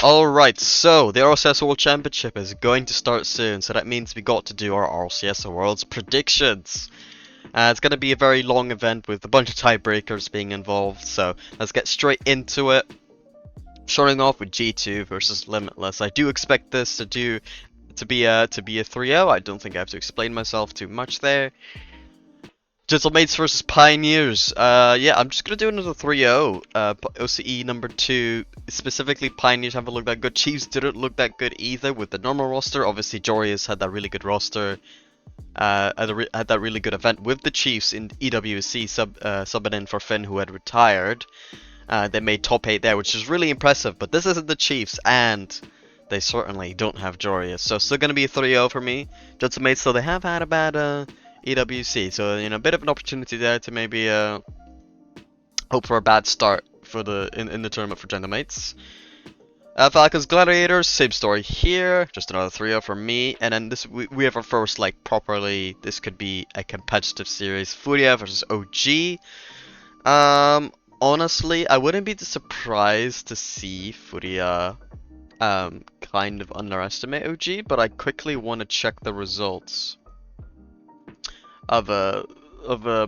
Alright, so the RLCS World Championship is going to start soon, so that means we got to do our RLCS World's Predictions. It's going to be a very long event with a bunch of tiebreakers being involved, so let's get straight into it. Starting off with G2 versus Limitless. I do expect this to be a 3-0. I don't think I have to explain myself too much there. Gentlemates versus Pioneers. Yeah, I'm just gonna do another 3-0. OCE number 2. Specifically, Pioneers haven't looked that good. Chiefs didn't look that good either with the normal roster. Obviously, Joreuz had that really good roster. Had that really good event with the Chiefs in EWC subbing in for Finn, who had retired. They made top 8 there, which is really impressive. But this isn't the Chiefs, and they certainly don't have Joreuz. So still gonna be a 3-0 for me. Gentlemates, so they have had a bad EWC, so a bit of an opportunity there to maybe hope for a bad start for in the tournament for Gentlemates. Falcons Gladiators, same story here, just another 3-0 for me, and then we have our first properly. This could be a competitive series. Furia versus OG. Honestly, I wouldn't be surprised to see Furia kind of underestimate OG, but I quickly want to check the results of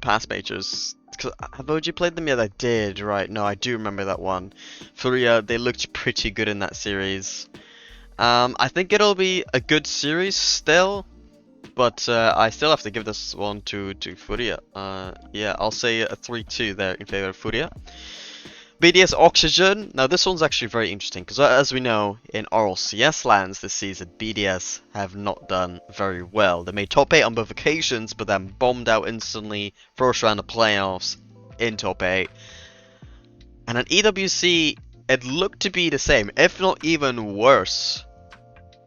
past majors. Cause have OG played them yet? I did, right? No, I do remember that one. Furia, they looked pretty good in that series. I think it'll be a good series still, but I still have to give this one to Furia. Yeah, I'll say a 3-2 there in favor of Furia. BDS Oxygen. Now this one's actually very interesting because as we know, in RLCS lands this season, BDS have not done very well. They made top 8 on both occasions, but then bombed out instantly first round of playoffs in top 8. And in EWC, it looked to be the same, if not even worse.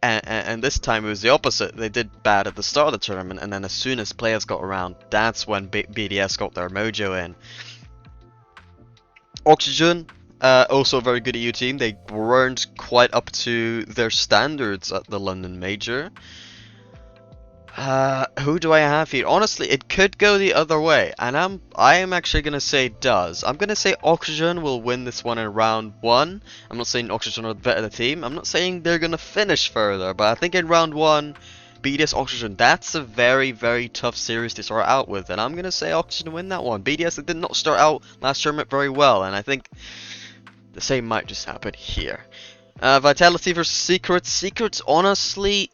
And this time it was the opposite. They did bad at the start of the tournament, and then as soon as players got around, that's when BDS got their mojo in. Oxygen, also a very good EU team. They weren't quite up to their standards at the London Major. Who do I have here? Honestly, it could go the other way, and I am actually gonna say it does. I'm gonna say Oxygen will win this one in round 1. I'm not saying Oxygen are the better team. I'm not saying they're gonna finish further, but I think in round 1, BDS Oxygen, that's a very, very tough series to start out with, and I'm going to say Oxygen win that one. BDS did not start out last tournament very well, and I think the same might just happen here. Vitality versus Secrets. Secrets, honestly,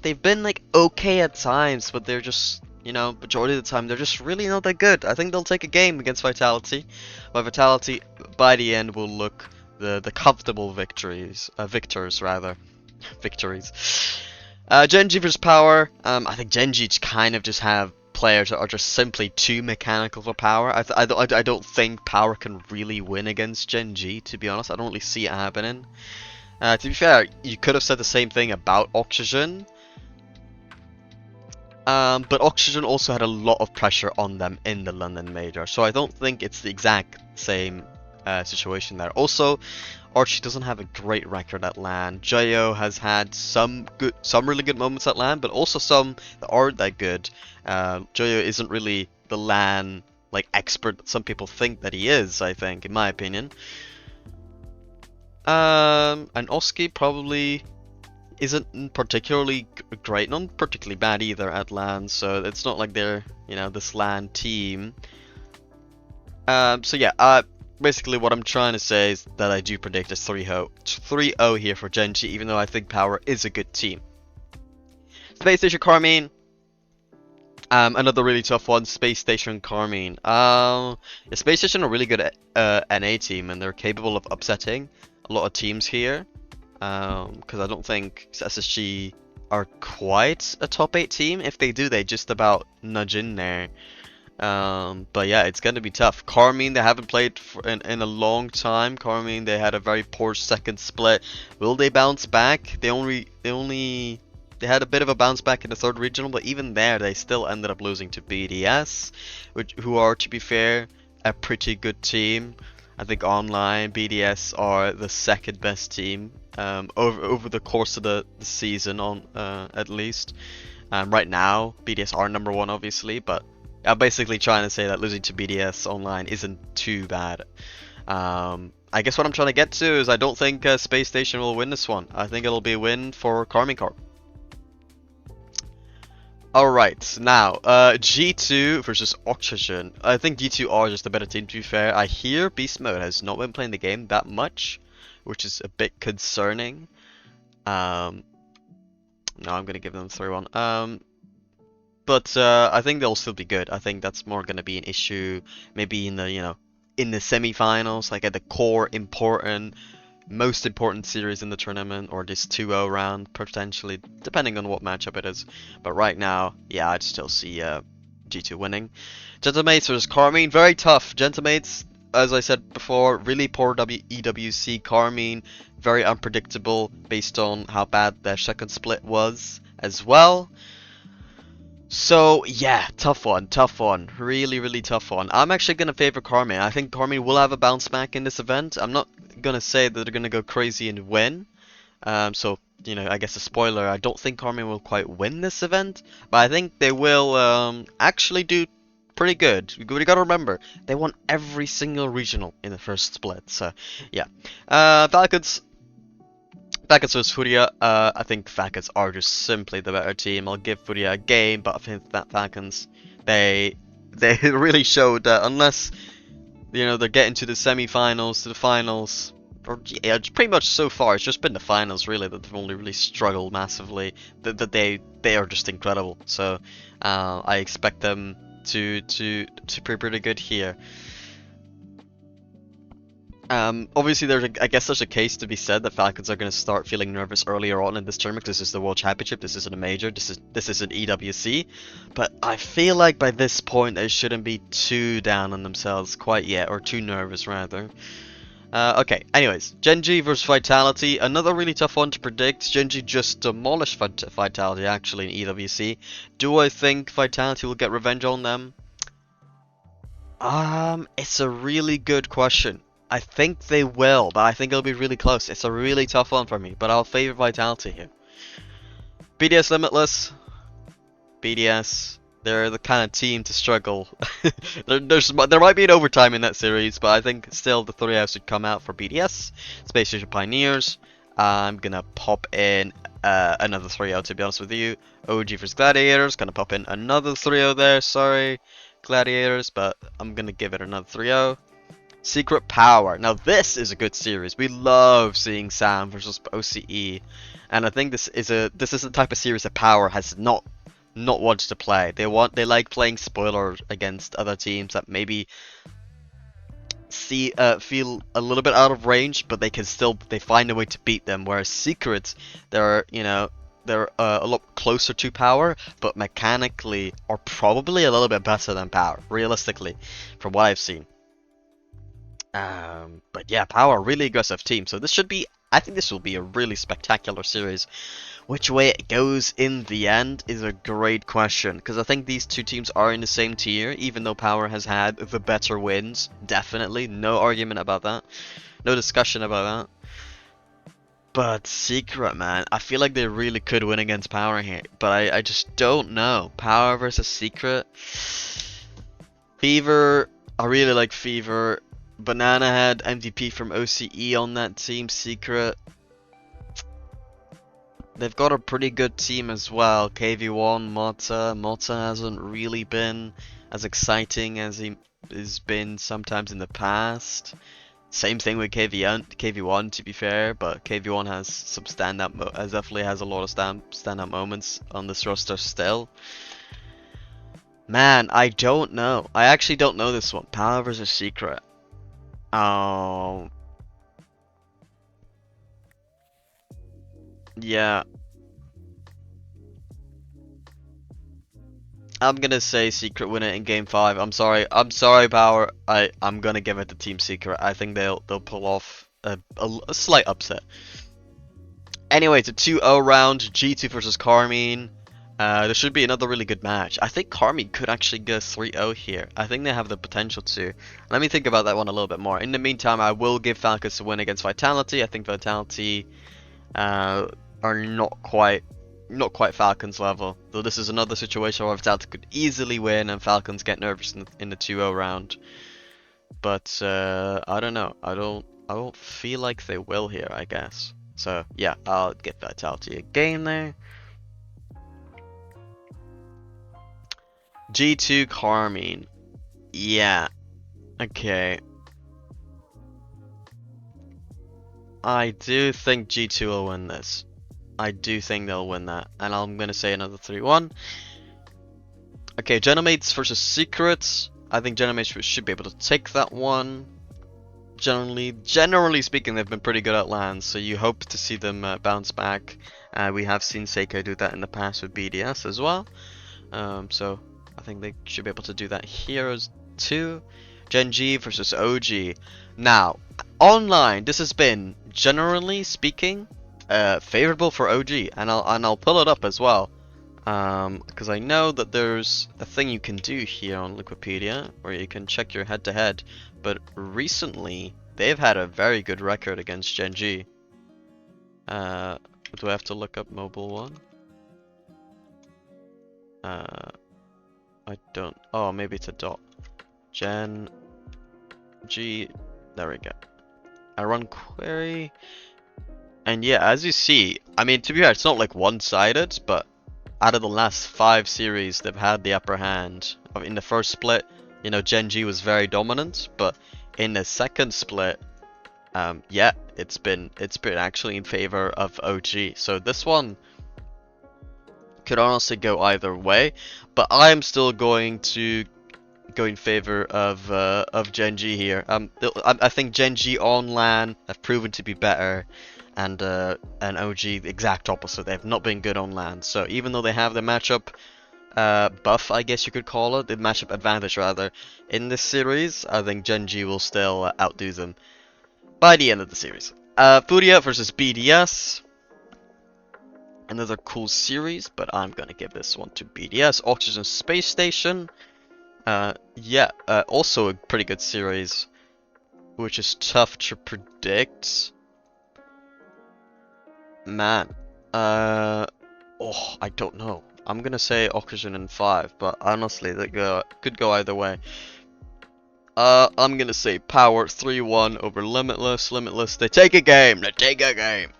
they've been okay at times, but they're just, majority of the time, they're just really not that good. I think they'll take a game against Vitality, but Vitality, by the end, will look the comfortable victors. Genji vs Power. I think Genji kind of just have players that are just simply too mechanical for Power. I don't think Power can really win against Genji, to be honest. I don't really see it happening. To be fair, you could have said the same thing about Oxygen. But Oxygen also had a lot of pressure on them in the London Major, so I don't think it's the exact same situation there. Also, Archie doesn't have a great record at LAN. Joyo has had some really good moments at LAN, but also some that aren't that good. Joyo isn't really the LAN expert that some people think that he is, I think, in my opinion. And Oski probably isn't particularly great, not particularly bad either at LAN, so it's not like they're, this LAN team. So yeah, basically what I'm trying to say is that I do predict a 3-0 here for Genji, even though I think Power is a good team. Space Station Carmine. Another really tough one, Space Station Carmine. Space Station are really good at NA team, and they're capable of upsetting a lot of teams here. Because I don't think SSG are quite a top 8 team. If they do, they just about nudge in there. But yeah, it's going to be tough. Carmine, they haven't played in a long time. Carmine, they had a very poor second split. Will they bounce back? They had a bit of a bounce back in the third regional, but even there, they still ended up losing to BDS, who are, to be fair, a pretty good team. I think online, BDS are the second best team over the course of the season, at least. Right now, BDS are number 1, obviously, but I'm basically trying to say that losing to BDS online isn't too bad. I guess what I'm trying to get to is I don't think Space Station will win this one. I think it'll be a win for Karmine Corp. Alright, now, G2 versus Oxygen. I think G2 are just a better team, to be fair. I hear Beast Mode has not been playing the game that much, which is a bit concerning. No, I'm gonna give them 3-1. But I think they'll still be good. I think that's more gonna be an issue maybe in the, in the semi-finals, like at the core important, most important series in the tournament, or this 2-0 round, potentially, depending on what matchup it is. But right now, yeah, I'd still see G2 winning. Gentamates versus Karmine, very tough. Gentamates, as I said before, really poor EWC. Karmine, very unpredictable based on how bad their second split was as well. So, yeah, tough one. Really, really tough one. I'm actually going to favor Karmine. I think Karmine will have a bounce back in this event. I'm not going to say that they're going to go crazy and win. So, I guess a spoiler, I don't think Karmine will quite win this event. But I think they will actually do pretty good. We got to remember, they won every single regional in the first split. So, yeah. Falcons versus Furia. I think Falcons are just simply the better team. I'll give Furia a game, but I think that Falcons, they really showed that unless, they're getting to the semi-finals, to the finals, or yeah, pretty much so far, it's just been the finals really that they've only really struggled massively. That they are just incredible. So I expect them to be pretty good here. Obviously, I guess there's a case to be said that Falcons are going to start feeling nervous earlier on in this tournament. This is the World Championship. This isn't a major. This is an EWC. But I feel like by this point they shouldn't be too down on themselves quite yet, or too nervous rather. Okay. Anyways, Gen.G versus Vitality. Another really tough one to predict. Gen.G just demolished Vitality actually in EWC. Do I think Vitality will get revenge on them? It's a really good question. I think they will, but I think it'll be really close. It's a really tough one for me, but I'll favor Vitality here. BDS Limitless. BDS, they're the kind of team to struggle. there might be an overtime in that series, but I think still the 3-0 should come out for BDS. Space Station Pioneers. I'm gonna pop in another 3-0 to be honest with you. OG versus Gladiators. Gonna pop in another 3-0 there. Sorry, Gladiators, but I'm gonna give it another 3-0. Secret Power. Now this is a good series. We love seeing Sam versus OCE, and I think this is the type of series that Power has not wanted to play. They like playing spoiler against other teams that maybe feel a little bit out of range, but they find a way to beat them. Whereas Secrets, they're a lot closer to Power, but mechanically are probably a little bit better than Power, realistically, from what I've seen. But yeah, Power, really aggressive team. So I think this will be a really spectacular series. Which way it goes in the end is a great question, because I think these two teams are in the same tier, even though Power has had the better wins. Definitely, no argument about that. No discussion about that. But Secret, man, I feel like they really could win against Power here, but I just don't know. Power versus Secret. Fever, I really like Fever. Banana had MVP from OCE on that team. Secret, they've got a pretty good team as well. KV1, Mota hasn't really been as exciting as he has been sometimes in the past. Same thing with KV1 to be fair, but KV1 has some definitely has a lot of standout moments on this roster still. Man, I don't know. I actually don't know this one. Power versus Secret. Yeah. I'm gonna say Secret win it in game 5. I'm sorry, Power. I'm gonna give it to Team Secret. I think they'll pull off a slight upset. Anyway, it's a 2-0 round. G2 versus Karmine. There should be another really good match. I think Karmine could actually go 3-0 here. I think they have the potential to. Let me think about that one a little bit more. In the meantime, I will give Falcons a win against Vitality. I think Vitality are not quite Falcons level. Though this is another situation where Vitality could easily win and Falcons get nervous in the 2-0 round. But I don't know. I don't feel like they will here, I guess. So yeah, I'll get Vitality again there. G2 Carmine. Yeah. Okay. I do think G2 will win this. I do think they'll win that. And I'm gonna say another 3-1. Okay, Genomates versus Secrets. I think Genomates should be able to take that one. Generally speaking, they've been pretty good at lands, so you hope to see them bounce back. We have seen Seiko do that in the past with BDS as well. So I think they should be able to do that here as too. Gen G versus OG. Now, online, this has been, generally speaking, favorable for OG, and I'll pull it up as well. Because I know that there's a thing you can do here on Wikipedia where you can check your head-to-head, but recently they've had a very good record against Gen G. Do I have to look up mobile one? I don't. Oh, maybe it's a dot. Gen G. There we go. I run query, and yeah, as you see, I mean, to be fair, it's not like one-sided, but out of the last 5 series, they've had the upper hand. In the first split, you know, Gen G was very dominant, but in the second split, yeah, it's been actually in favor of OG. So this one could honestly go either way, but I'm still going to go in favor of Gen G here. I think Gen G on LAN have proven to be better. And OG the exact opposite. They've not been good on land. So even though they have the matchup buff, I guess you could call it, the matchup advantage rather, in this series, I think Gen G will still outdo them by the end of the series. Furia versus BDS. Another cool series, but I'm gonna give this one to BDS. Oxygen Space Station. Yeah, also a pretty good series, which is tough to predict. Man, oh, I don't know. I'm gonna say Oxygen in 5, but honestly, they could go either way. I'm gonna say Power 3-1 over Limitless. Limitless, they take a game. They take a game.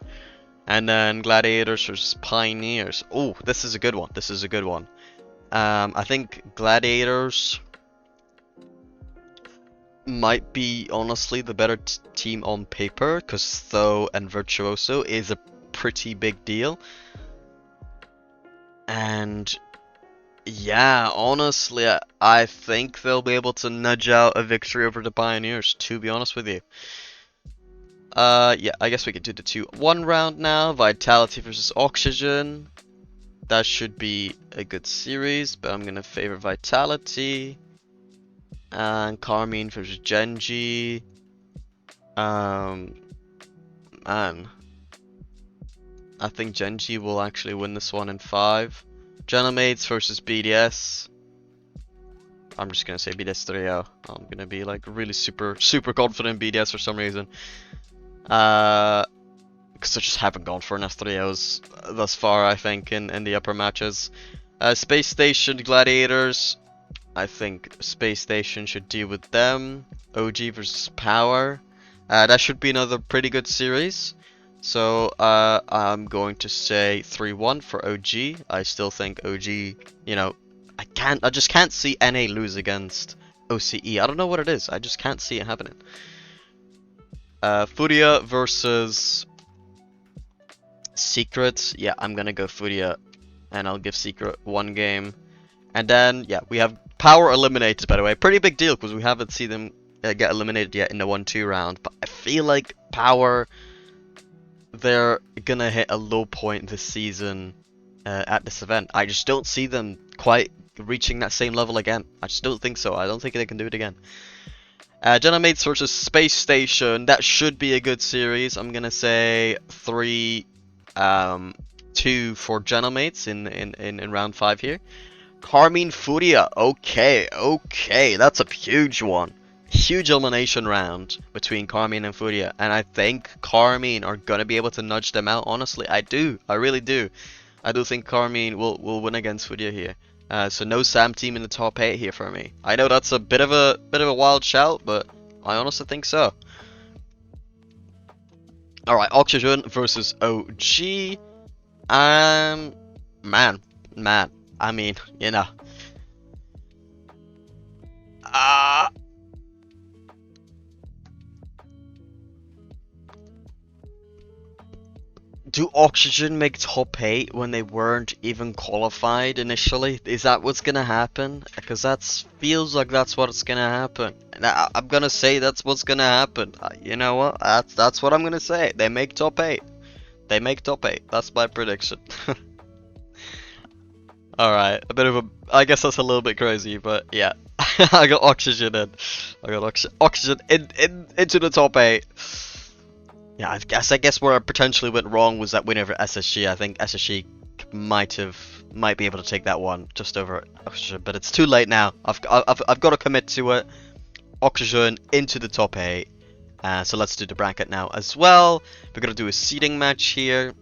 And then Gladiators versus Pioneers. Oh, this is a good one. This is a good one. I think Gladiators might be honestly the better team on paper, because Tho and Virtuoso is a pretty big deal. And yeah, honestly, I think they'll be able to nudge out a victory over the Pioneers, to be honest with you. Yeah, I guess we could do the 2-1 round now. Vitality versus Oxygen. That should be a good series, but I'm gonna favor Vitality. And Carmine versus Genji. Man, I think Genji will actually win this one in 5. Genomates versus BDS. I'm just gonna say BDS 3-0. I'm gonna be like really super confident in BDS for some reason. Because I just haven't gone for enough 3-0s thus far, I think, in the upper matches. Space Station Gladiators. I think Space Station should deal with them. OG versus Power. That should be another pretty good series. So I'm going to say 3-1 for OG. I still think OG, you know, I just can't see NA lose against OCE. I don't know what it is. I just can't see it happening. Furia versus Secret. Yeah, I'm gonna go Furia, and I'll give Secret 1 game. And then, yeah, we have Power eliminated, by the way. Pretty big deal, because we haven't seen them get eliminated yet in the 1-2 round. But I feel like Power, they're gonna hit a low point this season at this event. I just don't see them quite reaching that same level again. I just don't think so. I don't think they can do it again. Genomates versus Space Station. That should be a good series. I'm gonna say 3-2 for Genomates in round 5 here. Carmine Furia. Okay, that's a huge one. Huge elimination round between Carmine and Furia, and I think Carmine are gonna be able to nudge them out. Honestly, I really do. I do think Carmine will win against Furia here. So no Sam team in the top 8 here for me. I know that's a bit of a wild shout, but I honestly think so. Alright, Oxygen versus OG. Man. I mean, you know. Uh, do Oxygen make top 8 when they weren't even qualified initially? Is that what's gonna happen? Because that feels like that's what's gonna happen. And I'm gonna say that's what's gonna happen. You know what? That's what I'm gonna say. They make top 8. They make top 8. That's my prediction. Alright, a bit of a... I guess that's a little bit crazy, but yeah. I got Oxygen in. I got Oxygen into the top 8. Yeah, I guess where I potentially went wrong was that win over SSG. I think SSG might be able to take that one just over Oxygen, but it's too late now. I've got to commit to it. Oxygen into the top 8. So let's do the bracket now as well. We're gonna do a seeding match here,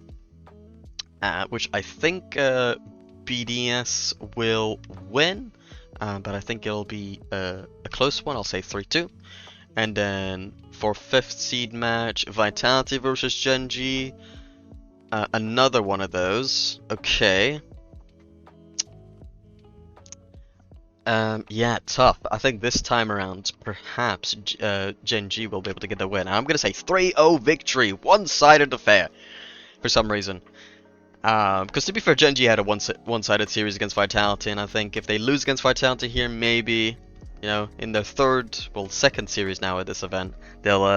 which I think BDS will win, but I think it'll be a close one. I'll say 3-2. And then for 5th seed match, Vitality versus Genji. Another one of those. Okay. Yeah, tough. I think this time around, perhaps Genji will be able to get the win. And I'm going to say 3-0 victory. One-sided affair. For some reason. Because to be fair, Genji had a one-sided series against Vitality. And I think if they lose against Vitality here, maybe... You know, in their second series now at this event, they'll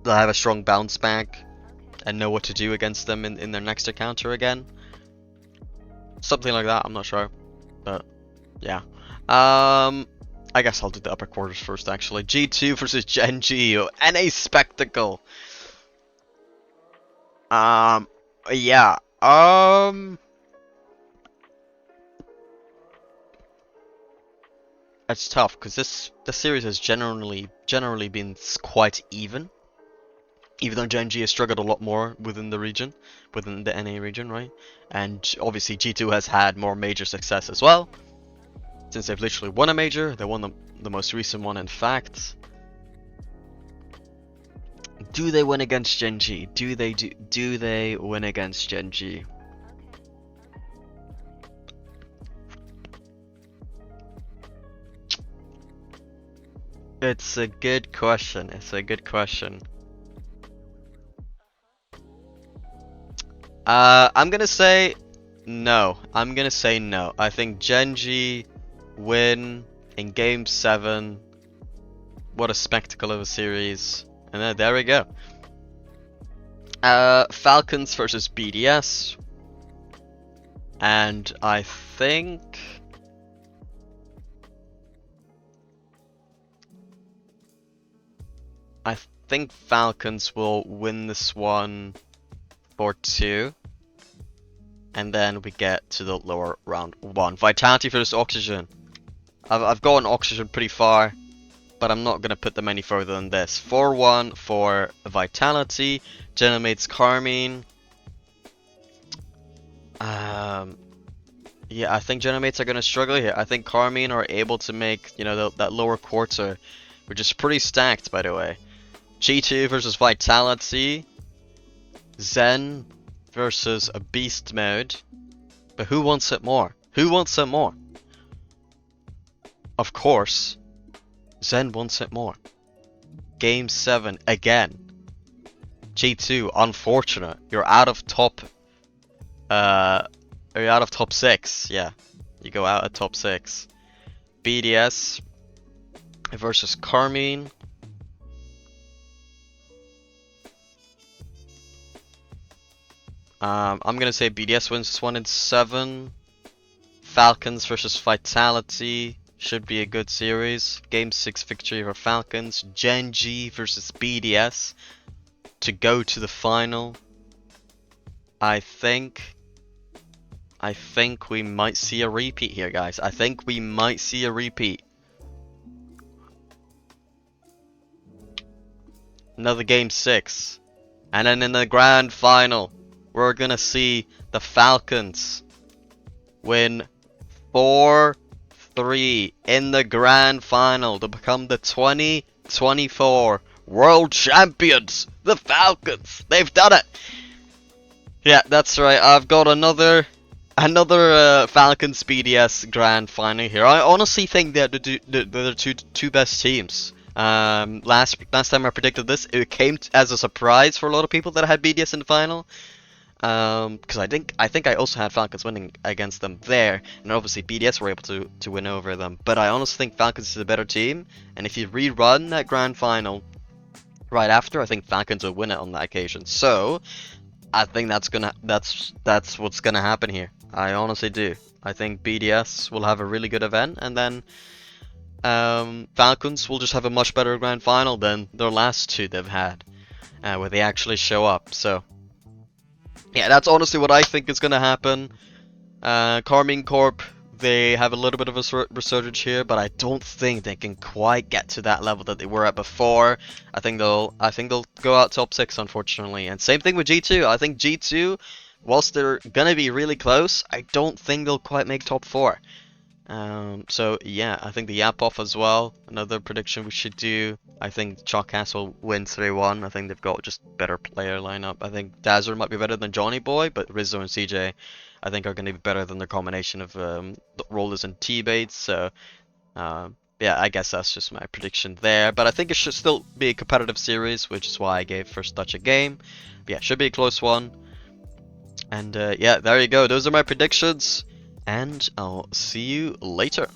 have a strong bounce back and know what to do against them in their next encounter again. Something like that, I'm not sure. But, yeah. I guess I'll do the upper quarters first, actually. G2 versus Genji, NA Spectacle. Yeah. It's tough because this series has generally been quite even though Genji has struggled a lot more within the NA region, right? And obviously G2 has had more major success as well, since they've literally won a major. They won the most recent one, in fact. Do they win against Genji? Do they win against Genji? It's a good question. I'm gonna say no. I think Genji win in Game 7. What a spectacle of a series. And then there we go. Falcons versus BDS. And I think Falcons will win this one 4-2. And then we get to the lower round 1. Vitality versus Oxygen. I've gone Oxygen pretty far, but I'm not going to put them any further than this. 4-1 for Vitality. Genemate's Carmine. Yeah, I think Genemates are going to struggle here. I think Carmine are able to make, you know, that lower quarter, which is pretty stacked, by the way. G2 versus Vitality. Zen versus a Beast Mode. But who wants it more? Of course, Zen wants it more. Game 7 again. G2, unfortunate. You're out of top 6. Yeah. You go out at top 6. BDS versus Carmine. I'm gonna say BDS wins this one in 7. Falcons versus Vitality should be a good series. Game 6 victory for Falcons. Genji versus BDS to go to the final. I think we might see a repeat here, guys. I think we might see a repeat. Another game 6. And then in the grand final, we're gonna see the Falcons win 4-3 in the grand final to become the 2024 world champions, the Falcons. They've done it. Yeah, that's right. I've got another Falcons BDS grand final here. I honestly think they're the two best teams. Last time I predicted this, it came as a surprise for a lot of people that had BDS in the final. Because I think I also had Falcons winning against them there, and obviously BDS were able to win over them. But I honestly think Falcons is a better team, and if you rerun that grand final right after, I think Falcons will win it on that occasion. So I think that's what's gonna happen here. I honestly do. I think BDS will have a really good event, and then Falcons will just have a much better grand final than their last two they've had, where they actually show up. So yeah, that's honestly what I think is gonna happen. Carmine Corp, they have a little bit of a resurgence here, but I don't think they can quite get to that level that they were at before. I think they'll go out top 6, unfortunately. And same thing with G2. I think G2, whilst they're gonna be really close, I don't think they'll quite make top 4. So yeah, I think the Yap off as well. Another prediction we should do. I think Chalkcast will win 3-1. I think they've got just better player lineup. I think Dazzler might be better than Johnny Boy, but Rizzo and CJ I think are going to be better than their combination of rollers and T-baits. So yeah, I guess that's just my prediction there. But I think it should still be a competitive series, which is why I gave First Touch a game. But yeah, should be a close one. And yeah, there you go. Those are my predictions. And I'll see you later.